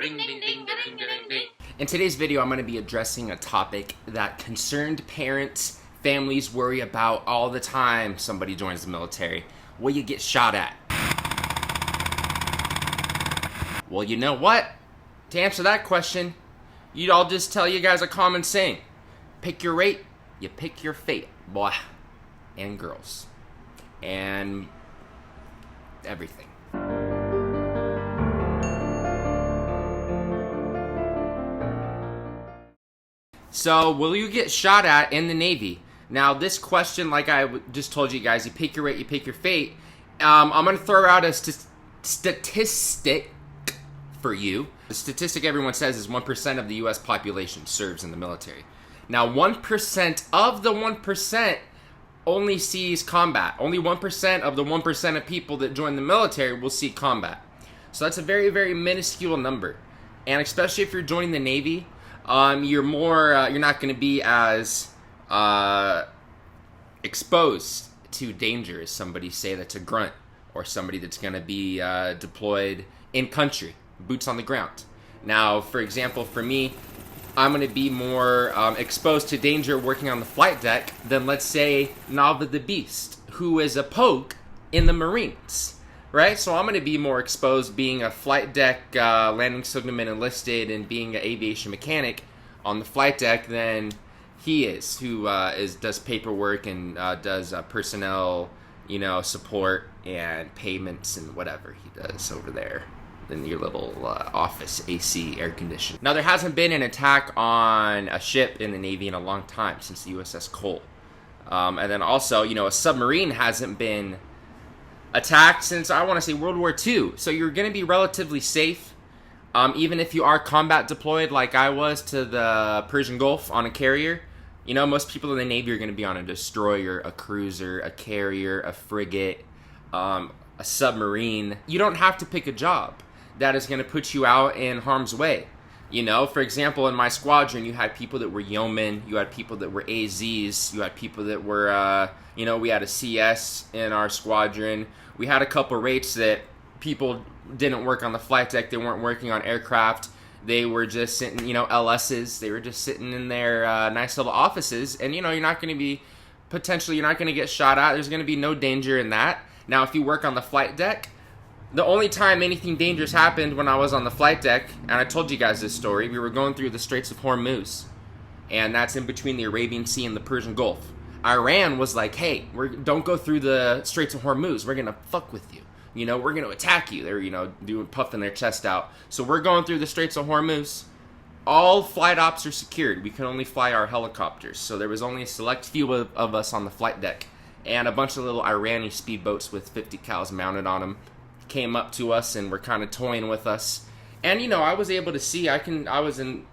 Ring, ding, ding, ding, ding, ding. In today's video, I'm going to be addressing a topic that concerned parents, families worry about all the time somebody joins the military. Will you get shot at? Well, you know what? To answer that question, I'll just tell you guys a common saying. Pick your rate, you pick your fate, boy. And girls. And everything. So, will you get shot at in the Navy? Now, this question, like I just told you guys, you pick your rate, you pick your fate. I'm going to throw out a statistic for you. The statistic everyone says is 1% of the U.S. population serves in the military. Now, 1% of the 1% only sees combat. Only 1% of the 1% of people that join the military will see combat. So that's a very, very minuscule number. And especially if you're joining the Navy, you're not going to be as exposed to danger as somebody, say, that's a grunt, or somebody that's going to be deployed in country, boots on the ground. Now, for example, for me, I'm going to be more exposed to danger working on the flight deck than, let's say, Nava the Beast, who is a poke in the Marines, right? So I'm going to be more exposed being a flight deck landing signalman enlisted and being an aviation mechanic on the flight deck than he is, who does paperwork and does personnel, support and payments and whatever he does over there in your little office AC air conditioning. Now, there hasn't been an attack on a ship in the Navy in a long time, since the USS Cole. And then also, a submarine hasn't been attacked since, I want to say, World War II. So you're going to be relatively safe, even if you are combat deployed like I was to the Persian Gulf on a carrier. Most people in the Navy are going to be on a destroyer, a cruiser, a carrier, a frigate, a submarine. You don't have to pick a job that is going to put you out in harm's way. For example, in my squadron, you had people that were yeomen, you had people that were AZs, you had people that were, we had a CS in our squadron. We had a couple rates that people didn't work on the flight deck, they weren't working on aircraft, they were just sitting, LSs, they were just sitting in their nice little offices, and you're not going to be, potentially, you're not going to get shot at, there's going to be no danger in that. Now, if you work on the flight deck, the only time anything dangerous happened when I was on the flight deck, and I told you guys this story, we were going through the Straits of Hormuz, and that's in between the Arabian Sea and the Persian Gulf. Iran was like, hey, don't go through the Straits of Hormuz, we're going to fuck with you. We're going to attack you. They're, puffing their chest out. So we're going through the Straits of Hormuz. All flight ops are secured. We can only fly our helicopters. So there was only a select few of us on the flight deck. And a bunch of little Irani speedboats with 50 cals mounted on them came up to us and were kind of toying with us. And, I was able to see, I was in,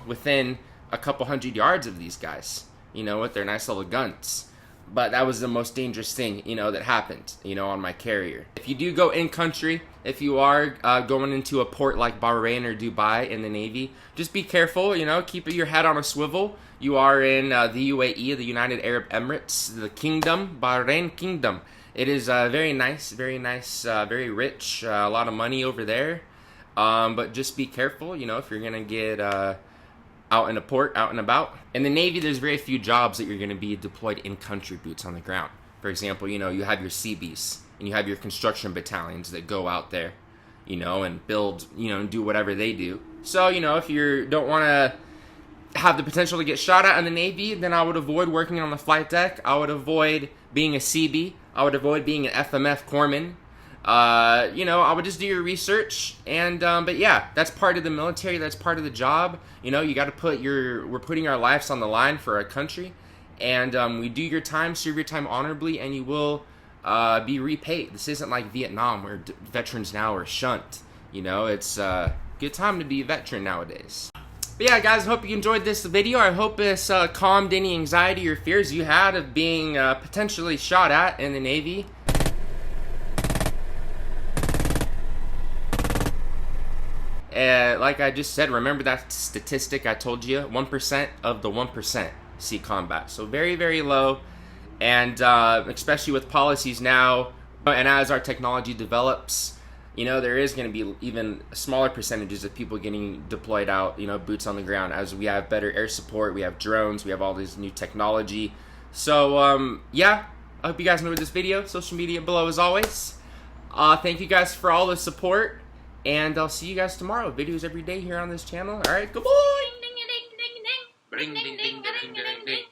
within a couple hundred yards of these guys, with their nice little guns. But that was the most dangerous thing, that happened, on my carrier. If you do go in country, if you are going into a port like Bahrain or Dubai in the Navy, just be careful, keep your head on a swivel. You are in the UAE, the United Arab Emirates, the kingdom, Bahrain kingdom. It is very nice, very rich, a lot of money over there. But just be careful, if you're going to get out in a port, out and about. In the Navy, there's very few jobs that you're going to be deployed in-country, boots on the ground. For example, you have your Seabees, and you have your construction battalions that go out there, and build, and do whatever they do. So, if you don't want to have the potential to get shot at in the Navy, then I would avoid working on the flight deck. I would avoid being a CB. I would avoid being an FMF corpsman. I would just do your research, and, but yeah, that's part of the military, that's part of the job. You got to we're putting our lives on the line for our country, and, we do your time, serve your time honorably, and you will, be repaid. This isn't like Vietnam, where veterans now are shunned. It's a good time to be a veteran nowadays. But yeah, guys, I hope you enjoyed this video. I hope this calmed any anxiety or fears you had of being potentially shot at in the Navy. Like I just said, remember that statistic I told you? 1% of the 1% see combat. So very, very low. And especially with policies now, and as our technology develops, you know, there is going to be even smaller percentages of people getting deployed out, you know, boots on the ground, as we have better air support, we have drones, we have all this new technology. So, yeah, I hope you guys enjoyed this video. Social media below as always. Thank you guys for all the support, and I'll see you guys tomorrow. Videos every day here on this channel. All right, goodbye.